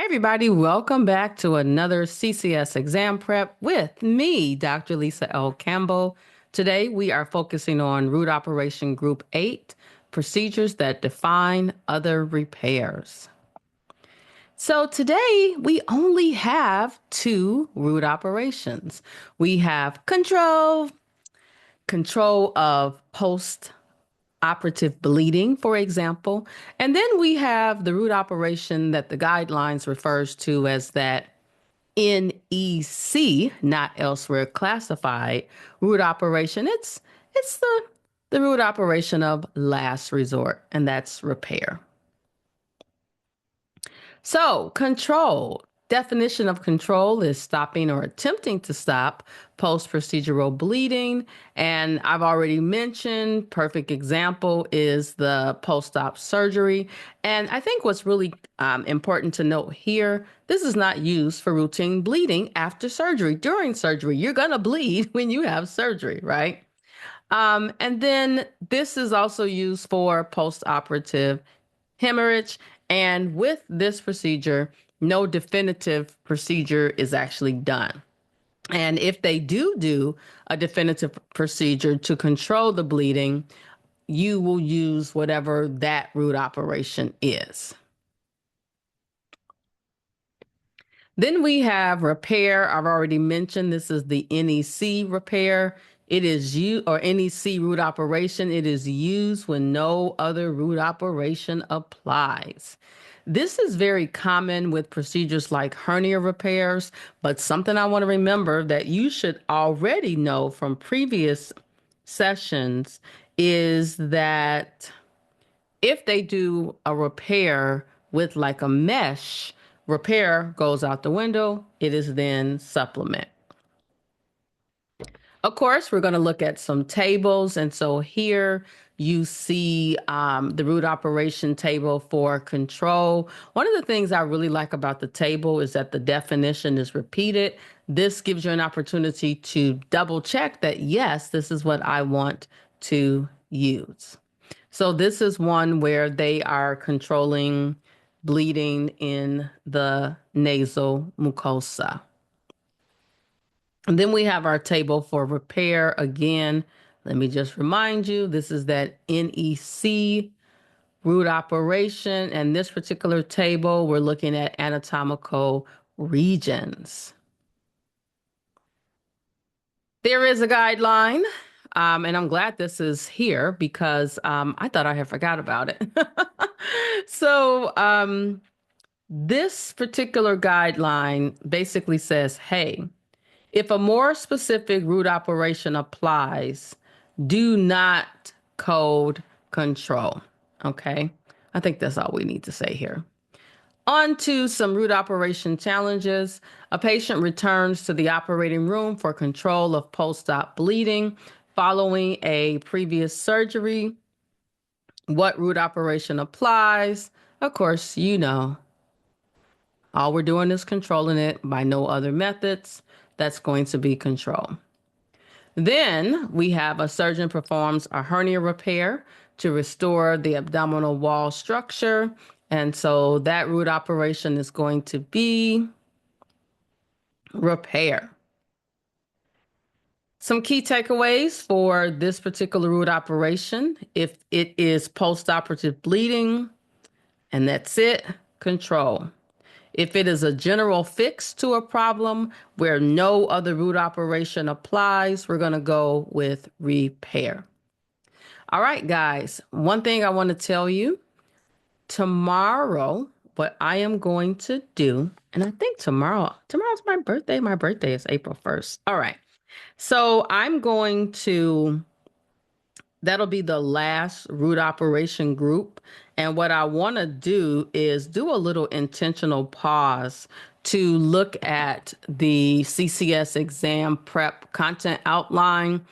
Everybody, welcome back to another CCS exam prep with me, Dr. Lisa L. Campbell. Today, we are focusing on Root Operation Group 8, procedures that define other repairs. So today, we only have two root operations. We have control of post-operative bleeding, for example. And then we have the root operation that the guidelines refers to as that NEC, not elsewhere classified, root operation. It's the root operation of last resort, and that's repair. So, control. Definition of control is stopping or attempting to stop post-procedural bleeding. And I've already mentioned, perfect example is the post-op surgery. And I think what's really important to note here, this is not used for routine bleeding after surgery. During surgery, you're going to bleed when you have surgery, right? And then this is also used for post-operative hemorrhage. And with this procedure, no definitive procedure is actually done. And if they do a definitive procedure to control the bleeding, you will use whatever that root operation is. Then we have repair. I've already mentioned this is the NEC repair. It is NEC root operation. It is used when no other root operation applies. This is very common with procedures like hernia repairs, but something I want to remember that you should already know from previous sessions is that if they do a repair with like a mesh, repair goes out the window. It is then supplement. Of course, we're going to look at some tables. And so here you see the root operation table for control. One of the things I really like about the table is that the definition is repeated. This gives you an opportunity to double check that, yes, this is what I want to use. So this is one where they are controlling bleeding in the nasal mucosa. And then we have our table for repair. Again, let me just remind you, this is that NEC root operation. And this particular table, we're looking at anatomical regions. There is a guideline, and I'm glad this is here because I thought I had forgot about it. So this particular guideline basically says, hey, if a more specific root operation applies, do not code control. Okay, I think that's all we need to say here. On to some root operation challenges. A patient returns to the operating room for control of post-op bleeding following a previous surgery. What root operation applies? Of course, you know. All we're doing is controlling it by no other methods. That's going to be control. Then we have a surgeon performs a hernia repair to restore the abdominal wall structure. And so that root operation is going to be repair. Some key takeaways for this particular root operation: if it is post-operative bleeding, and that's it, control. If it is a general fix to a problem where no other root operation applies, we're going to go with repair. All right, guys, one thing I want to tell you, tomorrow, what I am going to do, and I think tomorrow's my birthday. My birthday is April 1st. All right. So that'll be the last root operation group. And what I want to do is do a little intentional pause to look at the CCS exam prep content outline,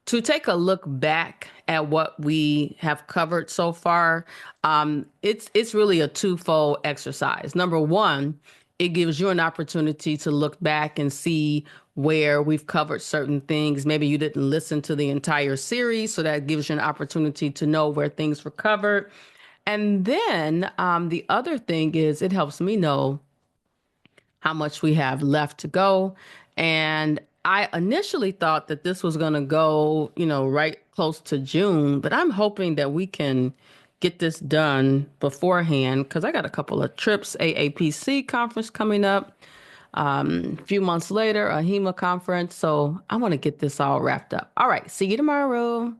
to take a look back at what we have covered so far. It's really a twofold exercise. Number one, it gives you an opportunity to look back and see where we've covered certain things. Maybe you didn't listen to the entire series, so that gives you an opportunity to know where things were covered. And then the other thing is it helps me know how much we have left to go. And I initially thought that this was going to go, right close to June, but I'm hoping that we can get this done beforehand because I got a couple of trips, AAPC conference coming up. A few months later, a HEMA conference. So I want to get this all wrapped up. All right. See you tomorrow.